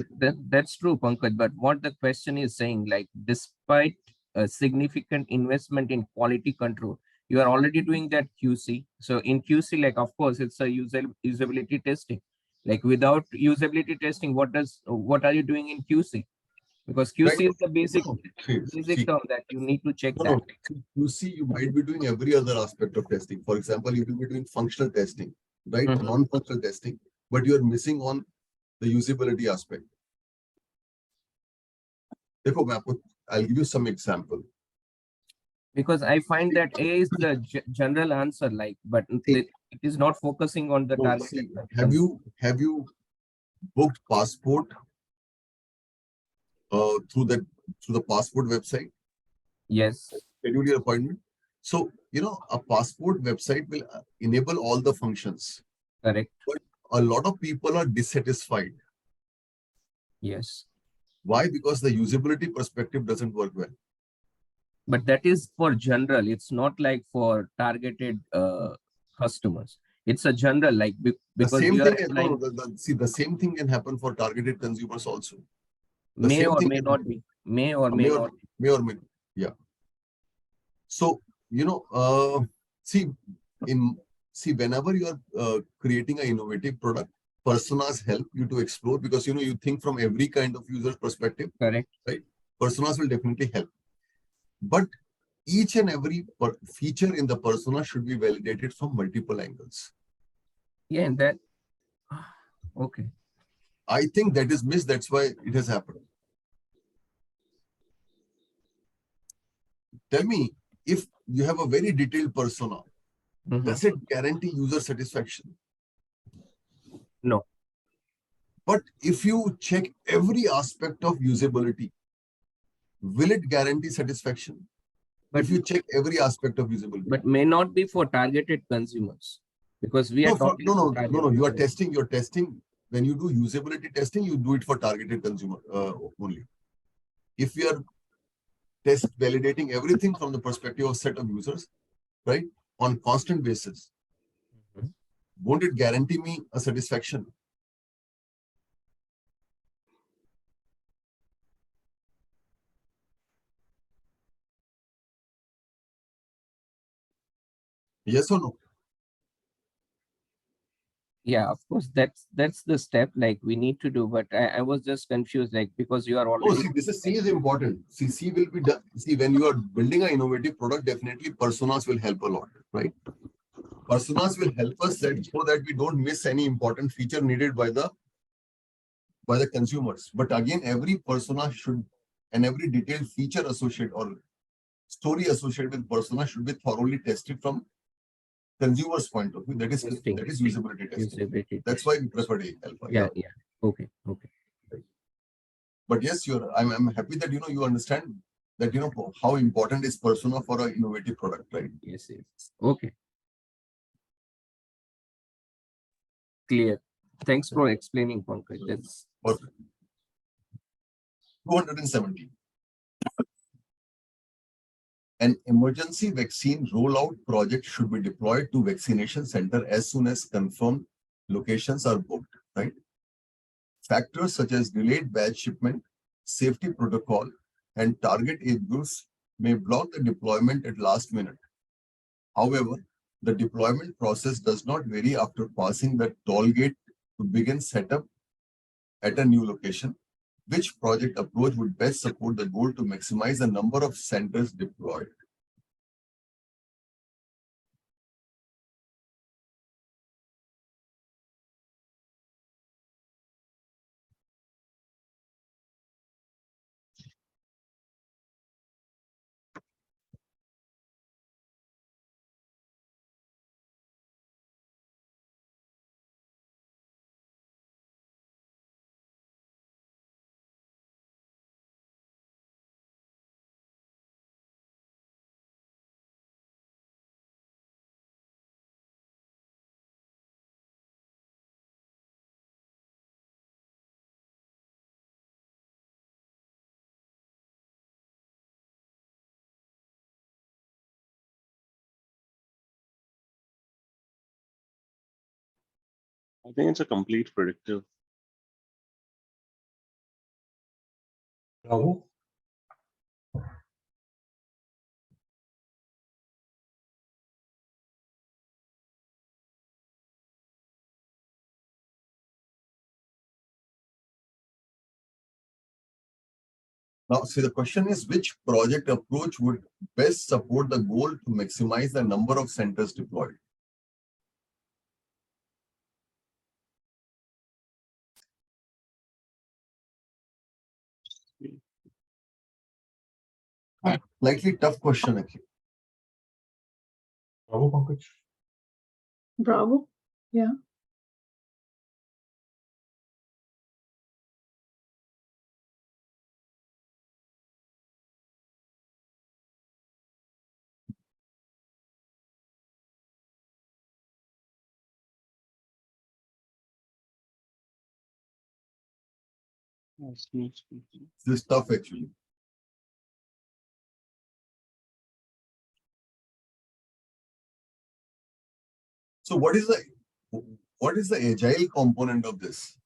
That's true, Pankaj. But what the question is saying, like, despite a significant investment in quality control, you are already doing that QC. So in QC, like, of course, it's a usability testing. Like, without usability testing, what are you doing in QC? Because QC is the basic term that you need to check that. QC, you might be doing every other aspect of testing. For example, you will be doing functional testing, right? Non-functional testing, but you are missing on the usability aspect. I'll give you some example. Because I find that A is the general answer, like, but it is not focusing on the target. Have you booked passport through the passport website? Yes. Schedule your appointment. So a passport website will enable all the functions. Correct. But a lot of people are dissatisfied. Yes. Why? Because the usability perspective doesn't work well. But that is for general. It's not like for targeted customers. It's a general, like, because the same thing can happen for targeted consumers also. May or may not be. May or may not. May or may not. Yeah. So whenever you are creating an innovative product, personas help you to explore, because you think from every kind of user perspective. Correct. Right. Personas will definitely help. But each and every feature in the persona should be validated from multiple angles. Yeah, and that. Okay. I think that is missed. That's why it has happened. Tell me, if you have a very detailed persona, does it guarantee user satisfaction? No. But if you check every aspect of usability, will it guarantee satisfaction? But if you check every aspect of usability. But may not be for targeted consumers, because we are talking. No. You are testing. You're testing. When you do usability testing, you do it for targeted consumer only. If we are validating everything from the perspective of set of users, right, on constant basis, won't it guarantee me a satisfaction? Yes or no? Yeah, of course, that's the step, like, we need to do. But I was just confused, like, because you are already. See, C is important. C will be done. See, when you are building an innovative product, definitely personas will help a lot, right? Personas will help us so that we don't miss any important feature needed by the consumers. But again, every persona should, and every detailed feature associated or story associated with persona should be thoroughly tested from consumer's point of view. That is usability testing. That's why we prefer alpha. Yeah. Okay. But yes, I'm happy that you understand that how important is persona for an innovative product, right? Yes, yes. Okay. Clear. Thanks for explaining, Pankaj. That's Perfect. 270. An emergency vaccine rollout project should be deployed to vaccination center as soon as confirmed locations are booked, right? Factors such as delayed batch shipment, safety protocol, and target age groups may block the deployment at last minute. However, the deployment process does not vary after passing the toll gate to begin setup at a new location. Which project approach would best support the goal to maximize the number of centers deployed? I think it's a complete predictive. Bravo. Now, see, the question is which project approach would best support the goal to maximize the number of centers deployed? Slightly tough question, actually. Bravo, Pankaj. Bravo. Yeah. This is tough, actually. So what is the agile component of this?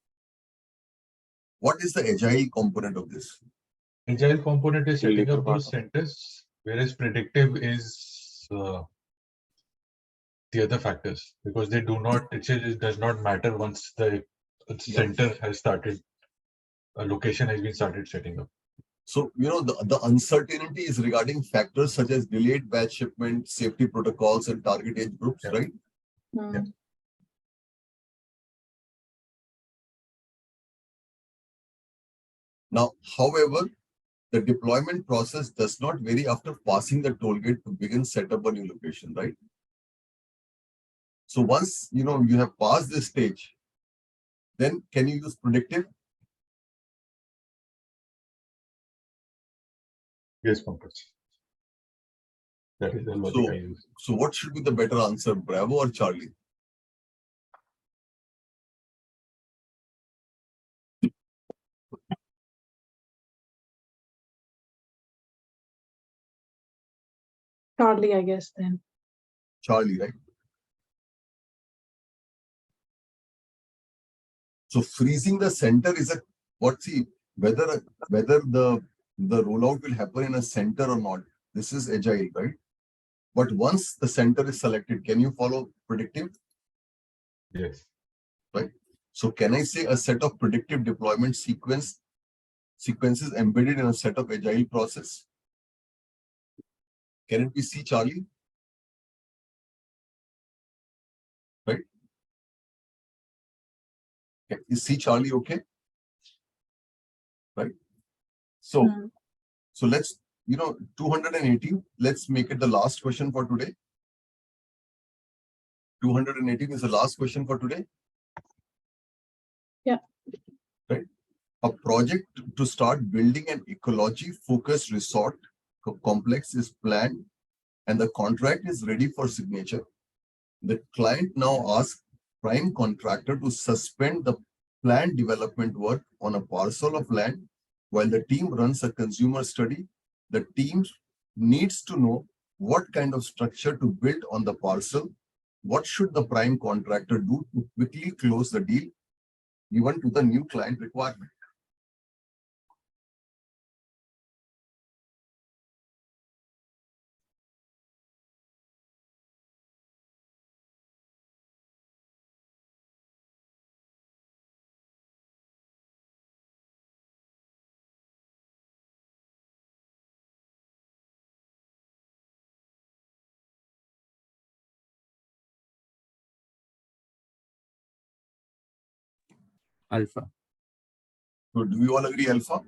What is the agile component of this? Agile component is setting up those centers, whereas predictive is the other factors, because they do not, it does not matter once the center has started, a location has been started setting up. So, the uncertainty is regarding factors such as delayed batch shipment, safety protocols, and target age groups, right? Yeah. Now, however, the deployment process does not vary after passing the toll gate to begin setup a new location, right? So once you have passed this stage, then can you use predictive? Yes, Pankaj. That is the logic I use. So what should be the better answer, Bravo or Charlie? Charlie, I guess then. Charlie, right? So freezing the center is whether the rollout will happen in a center or not. This is agile, right? But once the center is selected, can you follow predictive? Yes. Right. So can I say a set of predictive deployment sequences embedded in a set of agile process? Can it be C, Charlie? Right? Okay. Is C, Charlie okay? Right? So, so let's, 218, let's make it the last question for today. 218 is the last question for today. Yeah. Right. A project to start building an ecology-focused resort complex is planned and the contract is ready for signature, the client now asks prime contractor to suspend the planned development work on a parcel of land while the team runs a consumer study. The team needs to know what kind of structure to build on the parcel. What should the prime contractor do to quickly close the deal given to the new client requirement? Alpha. So do we all agree alpha?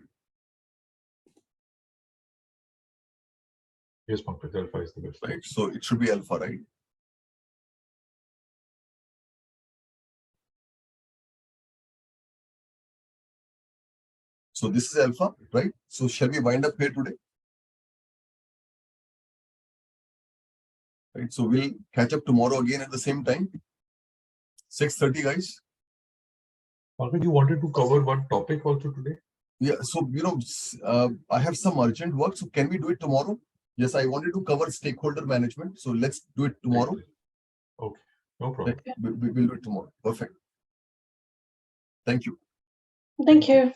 Yes, Pankaj, alpha is the best. Right. So it should be alpha, right? So this is alpha, right? So shall we wind up here today? Right. So we'll catch up tomorrow again at the same time. 6:30, guys. Pankaj, you wanted to cover one topic also today? Yeah. So I have some urgent work. So can we do it tomorrow? Yes, I wanted to cover stakeholder management. So let's do it tomorrow. Okay, no problem. We'll do it tomorrow. Perfect. Thank you. Thank you.